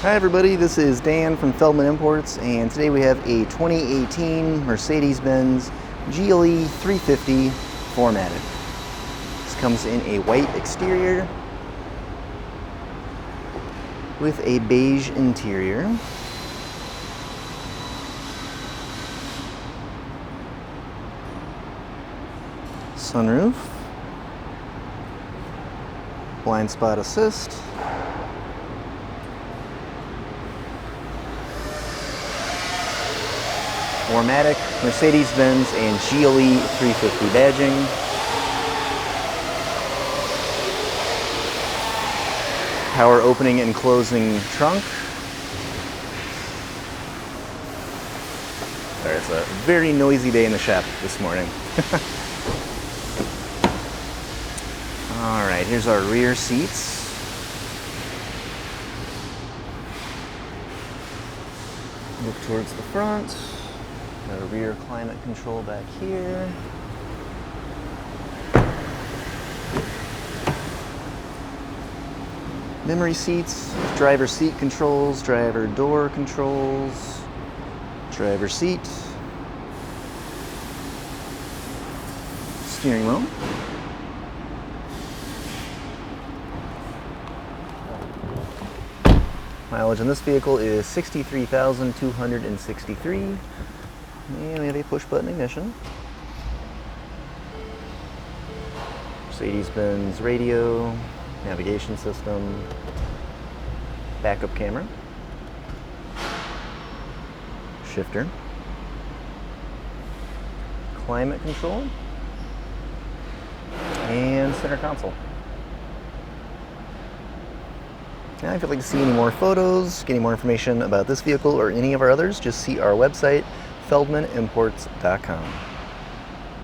Hi everybody, this is Dan from Feldmann Imports, and today we have a 2018 Mercedes-Benz GLE 350 4MATIC. This comes in a white exterior with a beige interior. Sunroof, blind spot assist, 4MATIC, Mercedes-Benz and GLE 350 badging. Power opening and closing trunk. Sorry, it's a very noisy day in the shop this morning. Alright, here's our rear seats. Look towards the front. Got a rear climate control back here. Memory seats, driver seat controls, driver door controls, driver seat, steering wheel. Mileage on this vehicle is 63,263. And we have a push-button ignition. Mercedes-Benz radio, navigation system, backup camera, shifter, climate control, and center console. Now, if you'd like to see any more photos, get any more information about this vehicle or any of our others, just see our website, feldmannimports.com.